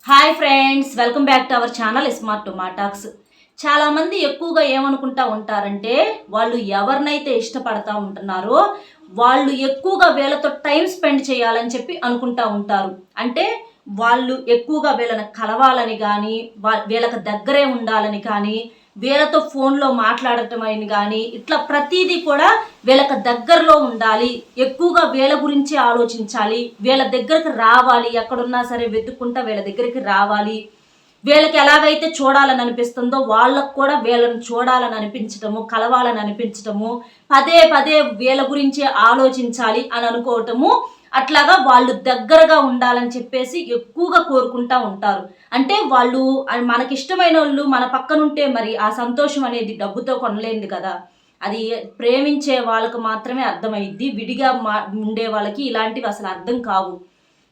Hi friends, welcome back to our channel smart టొమాటాక్స్. చాలామంది ఎక్కువగా ఏమనుకుంటా ఉంటారంటే వాళ్ళు ఎవరినైతే ఇష్టపడతా ఉంటున్నారో వాళ్ళు ఎక్కువగా వీళ్ళతో టైం స్పెండ్ చేయాలని చెప్పి అనుకుంటా ఉంటారు. అంటే వాళ్ళు ఎక్కువగా వీళ్ళని కలవాలని కానీ వీళ్ళకి దగ్గరే ఉండాలని కానీ వీళ్ళతో ఫోన్లో మాట్లాడటం అని కానీ ఇట్లా ప్రతిదీ కూడా వీళ్ళకి దగ్గరలో ఉండాలి, ఎక్కువగా వీళ్ళ గురించి ఆలోచించాలి, వీళ్ళ దగ్గరికి రావాలి, ఎక్కడున్నా సరే వెతుక్కుంటా వీళ్ళ దగ్గరికి రావాలి, వీళ్ళకి ఎలాగైతే చూడాలని అనిపిస్తుందో వాళ్ళకు కూడా వీళ్ళని చూడాలని అనిపించటము, కలవాలని అనిపించటము, పదే పదే వీళ్ళ గురించి ఆలోచించాలి అని అనుకోవటము, అట్లాగా వాళ్ళు దగ్గరగా ఉండాలని చెప్పేసి ఎక్కువగా కోరుకుంటా ఉంటారు. అంటే వాళ్ళు మనకిష్టమైన వాళ్ళు మన పక్కనుంటే మరి ఆ సంతోషం అనేది డబ్బుతో కొనలేంది కదా. అది ప్రేమించే వాళ్ళకు మాత్రమే అర్థమైద్ది. విడిగా ఉండే వాళ్ళకి ఇలాంటివి అసలు అర్థం కావు.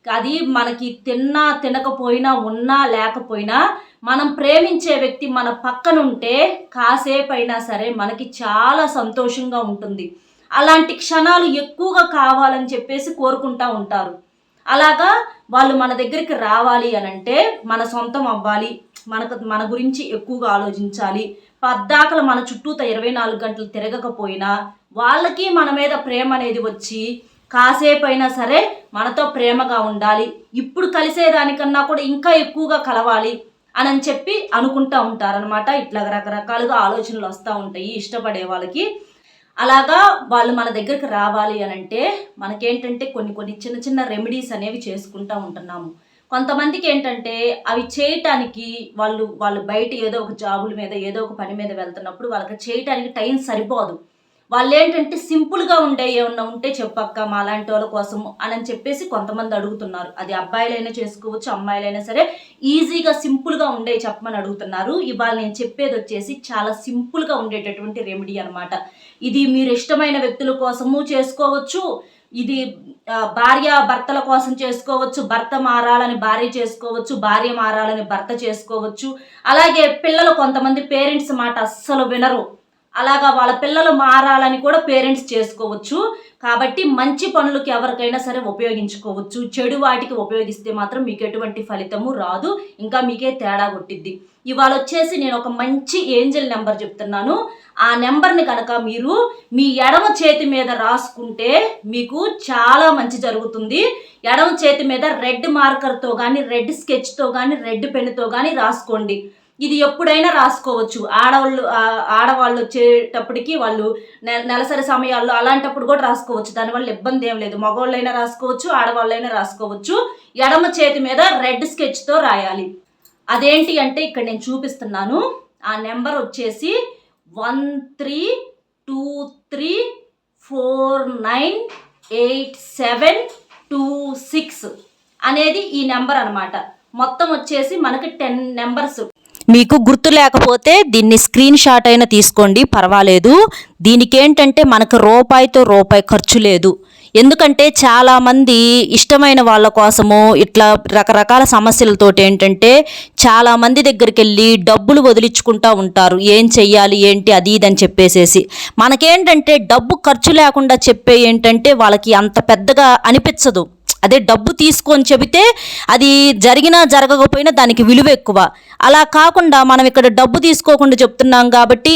అది మనకి తిన్నా తినకపోయినా ఉన్నా లేకపోయినా మనం ప్రేమించే వ్యక్తి మన పక్కనుంటే కాసేపు అయినా సరే మనకి చాలా సంతోషంగా ఉంటుంది. అలాంటి క్షణాలు ఎక్కువగా కావాలని చెప్పేసి కోరుకుంటా ఉంటారు. అలాగా వాళ్ళు మన దగ్గరికి రావాలి అనంటే మన సొంతం అవ్వాలి, మన గురించి ఎక్కువగా ఆలోచించాలి, పద్దాకలు మన చుట్టూత 24 గంటలు తిరగకపోయినా వాళ్ళకి మన మీద ప్రేమ అనేది వచ్చి కాసేపు అయినా సరే మనతో ప్రేమగా ఉండాలి, ఇప్పుడు కలిసేదానికన్నా కూడా ఇంకా ఎక్కువగా కలవాలి అని చెప్పి అనుకుంటా ఉంటారనమాట. ఇట్లా రకరకాలుగా ఆలోచనలు వస్తూ ఉంటాయి ఇష్టపడే వాళ్ళకి. అలాగా వాళ్ళు మన దగ్గరికి రావాలి అనంటే మనకేంటంటే కొన్ని చిన్న చిన్న రెమెడీస్ అనేవి చేసుకుంటూ ఉంటున్నాము. కొంతమందికి ఏంటంటే అవి చేయటానికి వాళ్ళు బయట ఏదో ఒక జాబుల మీద ఏదో ఒక పని మీద వెళ్తున్నప్పుడు వాళ్ళకి చేయటానికి టైం సరిపోదు. వాళ్ళు ఏంటంటే సింపుల్గా ఉండే ఏమన్నా ఉంటే చెప్పక్క మా లాంటి వాళ్ళ కోసము అని చెప్పేసి కొంతమంది అడుగుతున్నారు. అది అబ్బాయిలైనా చేసుకోవచ్చు, అమ్మాయిలైనా సరే ఈజీగా సింపుల్గా ఉండే చెప్పమని అడుగుతున్నారు. ఇవాళ నేను చెప్పేది వచ్చేసి చాలా సింపుల్గా ఉండేటటువంటి రెమెడీ అనమాట. ఇది మీరు ఇష్టమైన వ్యక్తుల కోసము చేసుకోవచ్చు, ఇది భార్య భర్తల కోసం చేసుకోవచ్చు, భర్త మారాలని భార్య చేసుకోవచ్చు, భార్య మారాలని భర్త చేసుకోవచ్చు. అలాగే పిల్లలు కొంతమంది పేరెంట్స్ మాట అస్సలు వినరు, అలాగా వాళ్ళ పిల్లలు మారాలని కూడా పేరెంట్స్ చేసుకోవచ్చు. కాబట్టి మంచి పనులకి ఎవరికైనా సరే ఉపయోగించుకోవచ్చు. చెడు వాటికి ఉపయోగిస్తే మాత్రం మీకు ఎటువంటి ఫలితము రాదు, ఇంకా మీకే తేడా కొట్టిద్ది. ఇవాళ వచ్చేసి నేను ఒక మంచి ఏంజల్ నెంబర్ చెప్తున్నాను. ఆ నెంబర్ని కనుక మీరు మీ ఎడమ చేతి మీద రాసుకుంటే మీకు చాలా మంచి జరుగుతుంది. ఎడమ చేతి మీద రెడ్ మార్కర్తో కానీ రెడ్ స్కెచ్తో కానీ రెడ్ పెన్నుతో కానీ రాసుకోండి. ఇది ఎప్పుడైనా రాసుకోవచ్చు. ఆడవాళ్ళు వచ్చేటప్పటికి వాళ్ళు నెలసరి సమయాల్లో అలాంటప్పుడు కూడా రాసుకోవచ్చు, దానివల్ల ఇబ్బంది ఏం లేదు. మగవాళ్ళైనా రాసుకోవచ్చు, ఆడవాళ్ళైనా రాసుకోవచ్చు. ఎడమ చేతి మీద రెడ్ స్కెచ్తో రాయాలి. అదేంటి అంటే ఇక్కడ నేను చూపిస్తున్నాను. ఆ నెంబర్ వచ్చేసి 1323498726 అనేది ఈ నెంబర్ అనమాట. మొత్తం వచ్చేసి మనకి 10 నెంబర్స్. మీకు గుర్తు లేకపోతే దీన్ని స్క్రీన్ షాట్ అయినా తీసుకోండి, పర్వాలేదు. దీనికి ఏంటంటే మనకు రూపాయితో రూపాయి ఖర్చు లేదు. ఎందుకంటే చాలామంది ఇష్టమైన వాళ్ళ కోసము ఇట్లా రకరకాల సమస్యలతోటి ఏంటంటే చాలామంది దగ్గరికి వెళ్ళి డబ్బులు వదిలించుకుంటూ ఉంటారు. ఏం చెయ్యాలి ఏంటి అది ఇది అని చెప్పేసేసి మనకేంటంటే డబ్బు ఖర్చు లేకుండా చెప్పే ఏంటంటే వాళ్ళకి అంత పెద్దగా అనిపించదు. అదే డబ్బు తీసుకొని చెబితే అది జరిగినా జరగకపోయినా దానికి విలువ ఎక్కువ. అలా కాకుండా మనం ఇక్కడ డబ్బు తీసుకోకుండా చెప్తున్నాం కాబట్టి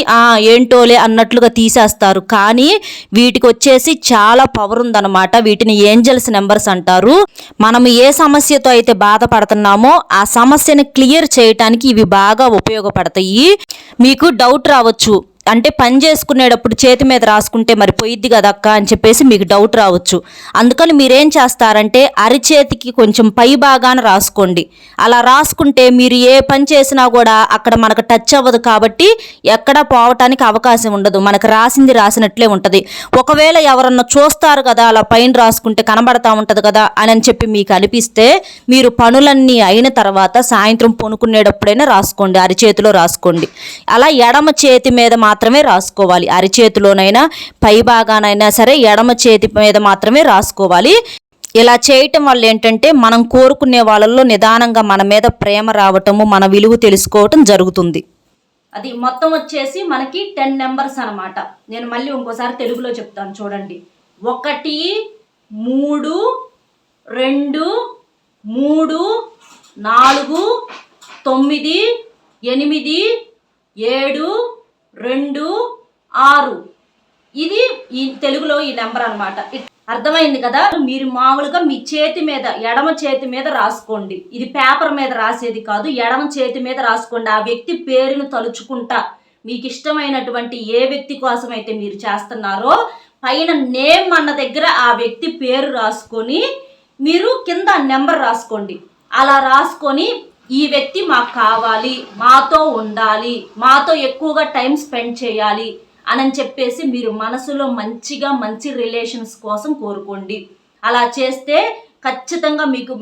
ఏంటోలే అన్నట్లుగా తీసేస్తారు. కానీ వీటికి వచ్చేసి చాలా పవర్ ఉందన్నమాట. వీటిని ఏంజల్స్ నెంబర్స్ అంటారు. మనం ఏ సమస్యతో అయితే బాధపడుతున్నామో ఆ సమస్యని క్లియర్ చేయటానికి ఇవి బాగా ఉపయోగపడతాయి. మీకు డౌట్ రావచ్చు, అంటే పని చేసుకునేటప్పుడు చేతి మీద రాసుకుంటే మరి పోయిద్ది కదక్క అని చెప్పేసి మీకు డౌట్ రావచ్చు. అందుకని మీరేం చేస్తారంటే అరిచేతికి కొంచెం పై భాగాన రాసుకోండి. అలా రాసుకుంటే మీరు ఏ పని చేసినా కూడా అక్కడ మనకు టచ్ అవ్వదు కాబట్టి ఎక్కడా పోవటానికి అవకాశం ఉండదు. మనకు రాసింది రాసినట్లే ఉంటుంది. ఒకవేళ ఎవరన్నా చూస్తారు కదా అలా పైన రాసుకుంటే కనబడతా ఉంటుంది కదా అని చెప్పి మీకు అనిపిస్తే మీరు పనులన్నీ అయిన తర్వాత సాయంత్రం పొనుకునేటప్పుడైనా రాసుకోండి, అరిచేతిలో రాసుకోండి. అలా ఎడమ చేతి మీద మాత్రమే రాసుకోవాలి. అరిచేతిలోనైనా పై భాగానైనా సరే ఎడమ చేతి మీద మాత్రమే రాసుకోవాలి. ఇలా చేయటం వల్ల ఏంటంటే మనం కోరుకునే వాళ్ళల్లో నిదానంగా మన మీద ప్రేమ రావటము, మన విలువ తెలుసుకోవటం జరుగుతుంది. అది మొత్తం వచ్చేసి మనకి 10 నెంబర్స్ అనమాట. నేను మళ్ళీ ఇంకోసారి తెలుగులో చెప్తాను చూడండి. 1 3 2 3 4 9 8 7 2 6 ఇది ఈ తెలుగులో ఈ నెంబర్ అన్నమాట. అర్థమైంది కదా. మీరు మామూలుగా మీ చేతి మీద, ఎడమ చేతి మీద రాసుకోండి. ఇది పేపర్ మీద రాసేది కాదు, ఎడమ చేతి మీద రాసుకోండి. ఆ వ్యక్తి పేరును తలుచుకుంటా మీకు ఇష్టమైనటువంటి ఏ వ్యక్తి కోసం అయితే మీరు చేస్తున్నారో పైన నేమ్ అన్న దగ్గర ఆ వ్యక్తి పేరు రాసుకొని మీరు కింద నెంబర్ రాసుకోండి. అలా రాసుకొని ఈ వ్యక్తి మాకు కావాలి, మాతో ఉండాలి, మాతో ఎక్కువగా టైం స్పెండ్ చేయాలి అని చెప్పేసి మీరు మనసులో మంచిగా మంచి రిలేషన్స్ కోసం కోరుకోండి. అలా చేస్తే ఖచ్చితంగా మీకు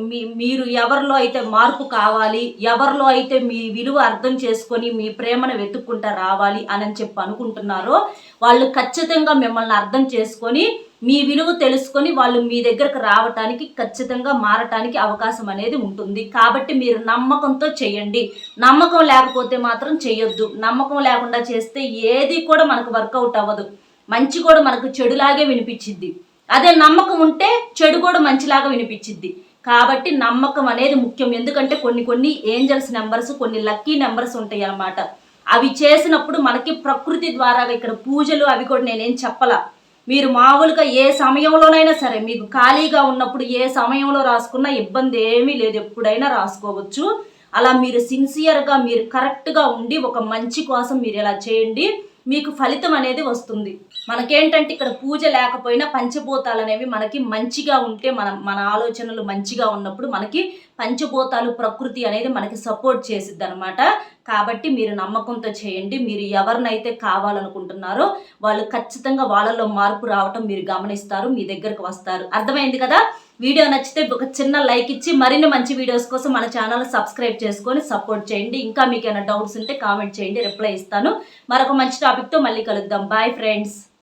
మీరు ఎవరిలో అయితే మార్పు కావాలి, ఎవరిలో అయితే మీ విలువ అర్థం చేసుకొని మీ ప్రేమను వెతుక్కుంటా రావాలి అని చెప్పి అనుకుంటున్నారో వాళ్ళు ఖచ్చితంగా మిమ్మల్ని అర్థం చేసుకొని మీ విలువ తెలుసుకొని వాళ్ళు మీ దగ్గరకు రావటానికి, ఖచ్చితంగా మారటానికి అవకాశం అనేది ఉంటుంది. కాబట్టి మీరు నమ్మకంతో చేయండి. నమ్మకం లేకపోతే మాత్రం చేయొద్దు. నమ్మకం లేకుండా చేస్తే ఏది కూడా మనకు వర్కౌట్ అవ్వదు. మంచి కూడా మనకు చెడులాగే వినిపించింది. అదే నమ్మకం ఉంటే చెడు కూడా మంచిలాగా వినిపించింది. కాబట్టి నమ్మకం అనేది ముఖ్యం. ఎందుకంటే కొన్ని ఏంజల్స్ నెంబర్స్, కొన్ని లక్కీ నెంబర్స్ ఉంటాయి అన్నమాట. అవి చేసినప్పుడు మనకి ప్రకృతి ద్వారా ఇక్కడ పూజలు అవి కూడా నేనేం చెప్పలా. మీరు మామూలుగా ఏ సమయంలోనైనా సరే మీకు ఖాళీగా ఉన్నప్పుడు ఏ సమయంలో రాసుకున్నా ఇబ్బంది ఏమీ లేదు, ఎప్పుడైనా రాసుకోవచ్చు. అలా మీరు సిన్సియర్గా మీరు కరెక్ట్గా ఉండి ఒక మంచి కోసం మీరు ఇలా చేయండి, మీకు ఫలితం అనేది వస్తుంది. మనకేంటంటే ఇక్కడ పూజ లేకపోయినా పంచభూతాలు అనేవి మనకి మంచిగా ఉంటే, మన ఆలోచనలు మంచిగా ఉన్నప్పుడు మనకి పంచభూతాలు ప్రకృతి అనేది మనకి సపోర్ట్ చేసిద్ది అనమాట. కాబట్టి మీరు నమ్మకంతో చేయండి. మీరు ఎవరినైతే కావాలనుకుంటున్నారో వాళ్ళు ఖచ్చితంగా వాళ్ళలో మార్పు రావటం మీరు గమనిస్తారు, మీ దగ్గరకు వస్తారు. అర్థమైంది కదా. వీడియో నచ్చితే ఒక చిన్న లైక్ ఇచ్చి మరిన్ని మంచి వీడియోస్ కోసం మన ఛానల్ సబ్స్క్రైబ్ చేసుకొని సపోర్ట్ చేయండి. ఇంకా మీకు ఏమైనా డౌట్స్ ఉంటే కామెంట్ చేయండి, రిప్లై ఇస్తాను. మరొక మంచి టాపిక్తో మళ్ళీ కలుద్దాం. Bye friends.